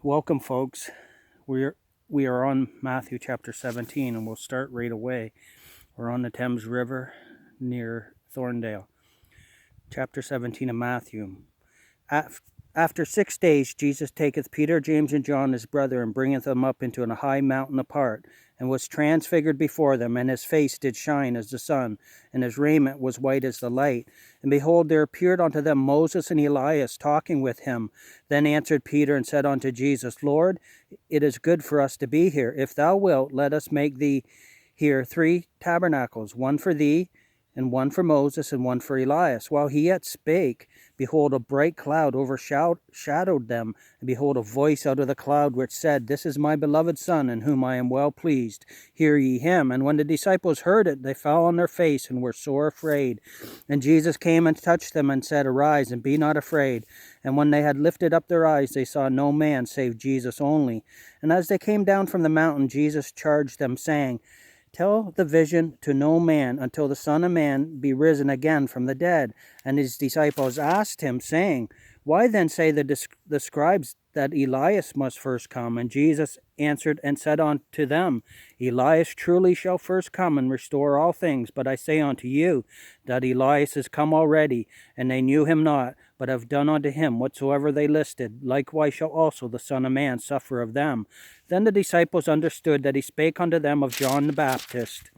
Welcome, folks. We are on Matthew chapter 17, and we'll start right away. We're on the Thames River near Thorndale. Chapter 17 of Matthew. After 6 days, Jesus taketh Peter, James, and John his brother, and bringeth them up into a high mountain apart, and was transfigured before them, and his face did shine as the sun, and his raiment was white as the light. And behold, there appeared unto them Moses and Elias talking with him. Then answered Peter and said unto Jesus, Lord, it is good for us to be here. If thou wilt, let us make thee here 3 tabernacles, one for thee, and one for Moses, and one for Elias. While he yet spake, behold, a bright cloud overshadowed them, and behold, a voice out of the cloud which said, This is my beloved Son, in whom I am well pleased. Hear ye him. And when the disciples heard it, they fell on their face, and were sore afraid. And Jesus came and touched them, and said, Arise, and be not afraid. And when they had lifted up their eyes, they saw no man save Jesus only. And as they came down from the mountain, Jesus charged them, saying, Tell the vision to no man until the Son of Man be risen again from the dead. And his disciples asked him, saying, Why then say the scribes that Elias must first come? And Jesus answered and said unto them, Elias truly shall first come and restore all things. But I say unto you that Elias is come already, and they knew him not, but have done unto him whatsoever they listed. Likewise shall also the Son of Man suffer of them. Then the disciples understood that he spake unto them of John the Baptist.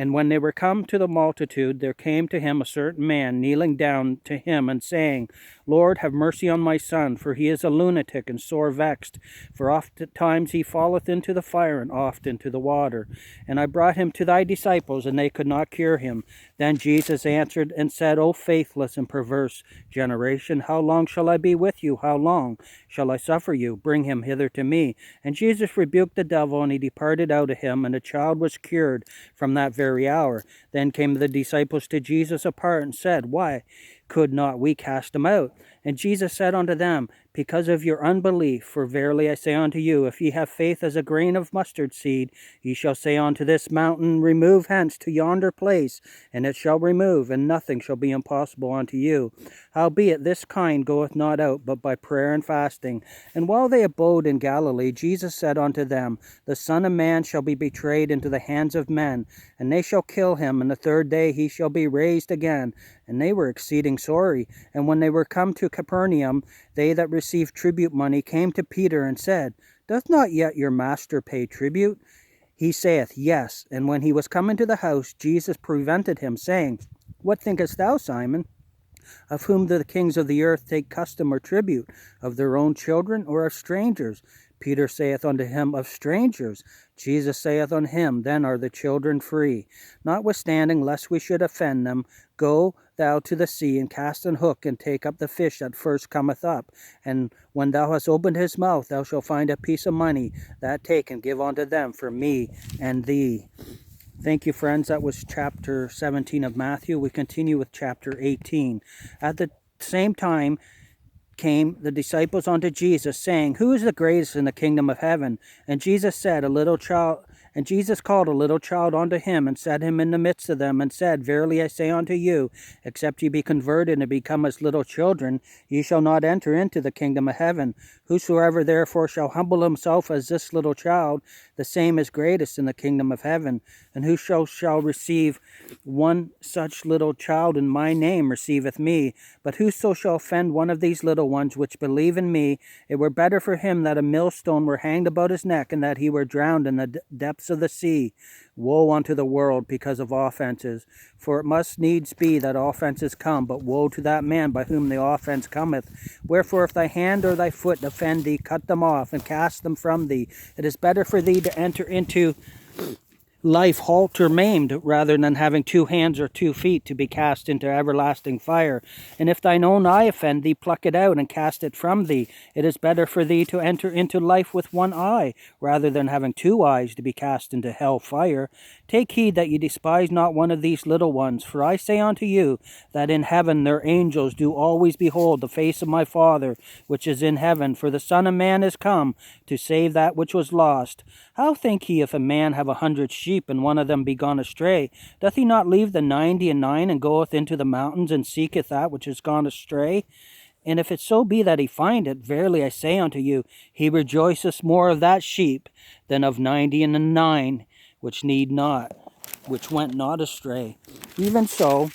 And when they were come to the multitude, there came to him a certain man, kneeling down to him, and saying, Lord, have mercy on my son, for he is a lunatic and sore vexed. For oftentimes he falleth into the fire, and oft into the water. And I brought him to thy disciples, and they could not cure him. Then Jesus answered and said, O faithless and perverse generation, how long shall I be with you? How long shall I suffer you? Bring him hither to me. And Jesus rebuked the devil, and he departed out of him, and the child was cured from that very hour. Then came the disciples to Jesus apart, and said, Why could not we cast him out? And Jesus said unto them, Because of your unbelief. For verily I say unto you, if ye have faith as a grain of mustard seed, ye shall say unto this mountain, Remove hence to yonder place, and it shall remove, and nothing shall be impossible unto you. Howbeit this kind goeth not out, but by prayer and fasting. And while they abode in Galilee, Jesus said unto them, The Son of Man shall be betrayed into the hands of men, and they shall kill him, and the third day he shall be raised again. And they were exceeding sorry. And when they were come to Capernaum, they that received tribute money came to Peter and said, Doth not yet your master pay tribute? He saith, Yes. And when he was come into the house, Jesus prevented him, saying, What thinkest thou, Simon? Of whom do the kings of the earth take custom or tribute? Of their own children, or of strangers? Peter saith unto him, Of strangers. Jesus saith unto him, Then are the children free. Notwithstanding, lest we should offend them, go thou to the sea, and cast an hook, and take up the fish that first cometh up. And when thou hast opened his mouth, thou shalt find a piece of money. That take and give unto them for me and thee. Thank you, friends. That was chapter 17 of Matthew. We continue with chapter 18. At the same time came the disciples unto Jesus, saying, Who is the greatest in the kingdom of heaven? And Jesus called a little child unto him, and set him in the midst of them, and said, Verily I say unto you, except ye be converted and become as little children, ye shall not enter into the kingdom of heaven. Whosoever therefore shall humble himself as this little child, the same is greatest in the kingdom of heaven. And whoso shall receive one such little child in my name receiveth me. But whoso shall offend one of these little ones which believe in me, it were better for him that a millstone were hanged about his neck, and that he were drowned in the depths of the sea. Woe unto the world because of offenses! For it must needs be that offenses come, but woe to that man by whom the offense cometh. Wherefore if thy hand or thy foot offend thee, cut them off, and cast them from thee. It is better for thee to enter into life halt or maimed, rather than having 2 hands or 2 feet to be cast into everlasting fire. And if thine own eye offend thee, pluck it out and cast it from thee. It is better for thee to enter into life with 1 eye, rather than having 2 eyes to be cast into hell fire. Take heed that ye despise not one of these little ones, for I say unto you, that in heaven their angels do always behold the face of my Father, which is in heaven. For the Son of Man is come to save that which was lost. How think ye, if a man have 100 sheep, and one of them be gone astray, doth he not leave the 99 and goeth into the mountains, and seeketh that which is gone astray? And if it so be that he find it, verily I say unto you, he rejoiceth more of that sheep than of 99 which went not astray. Even so,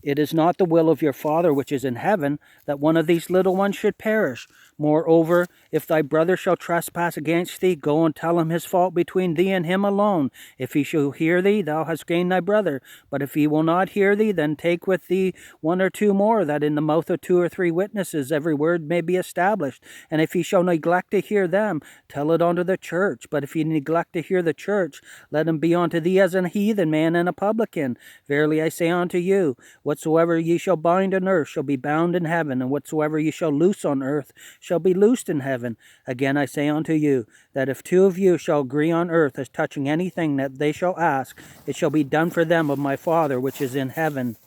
it is not the will of your Father which is in heaven that one of these little ones should perish. Moreover, if thy brother shall trespass against thee, go and tell him his fault between thee and him alone. If he shall hear thee, thou hast gained thy brother. But if he will not hear thee, then take with thee 1 or 2 more, that in the mouth of 2 or 3 witnesses every word may be established. And if he shall neglect to hear them, tell it unto the church. But if he neglect to hear the church, let him be unto thee as an heathen man and a publican. Verily I say unto you, whatsoever ye shall bind on earth shall be bound in heaven, and whatsoever ye shall loose on earth shall be loosed in heaven. Again I say unto you, that if 2 of you shall agree on earth as touching anything that they shall ask, it shall be done for them of my Father which is in heaven.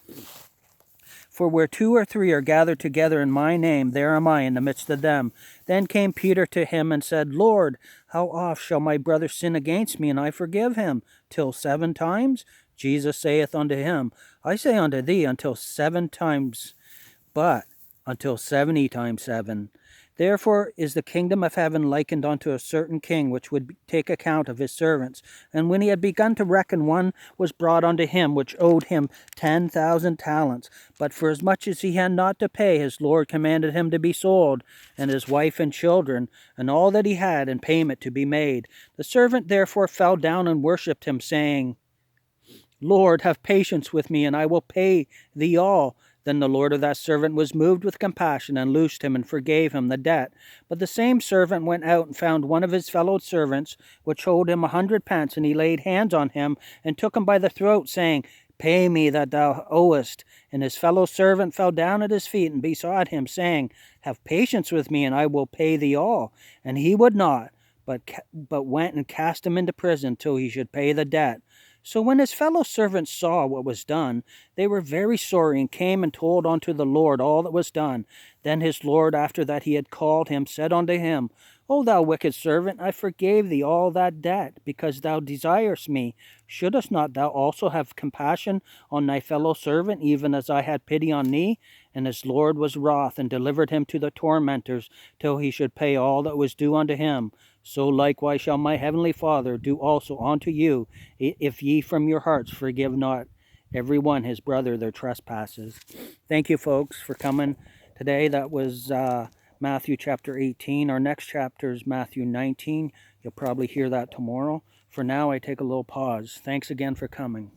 For where 2 or 3 are gathered together in my name, there am I in the midst of them. Then came Peter to him and said, Lord, how oft shall my brother sin against me, and I forgive him? Till 7 times? Jesus saith unto him, I say unto thee, until 7 times, but until 70 times 7. Therefore is the kingdom of heaven likened unto a certain king, which would take account of his servants. And when he had begun to reckon, one was brought unto him, which owed him 10,000 talents. But for as much as he had not to pay, his Lord commanded him to be sold, and his wife and children, and all that he had, in payment to be made. The servant therefore fell down and worshipped him, saying, Lord, have patience with me, and I will pay thee all. Then the Lord of that servant was moved with compassion, and loosed him, and forgave him the debt. But the same servant went out and found one of his fellow servants, which owed him 100 pence, and he laid hands on him, and took him by the throat, saying, Pay me that thou owest. And his fellow servant fell down at his feet, and besought him, saying, Have patience with me, and I will pay thee all. And he would not, but went and cast him into prison till he should pay the debt. So when his fellow servants saw what was done, they were very sorry, and came and told unto the Lord all that was done. Then his Lord, after that he had called him, said unto him, O thou wicked servant, I forgave thee all that debt, because thou desirest me. Shouldest not thou also have compassion on thy fellow servant, even as I had pity on thee? And his Lord was wroth, and delivered him to the tormentors, till he should pay all that was due unto him. So likewise shall my heavenly Father do also unto you, if ye from your hearts forgive not every one his brother their trespasses. Thank you, folks, for coming today. That was Matthew chapter 18. Our next chapter is Matthew 19. You'll probably hear that tomorrow. For now, I take a little pause. Thanks again for coming.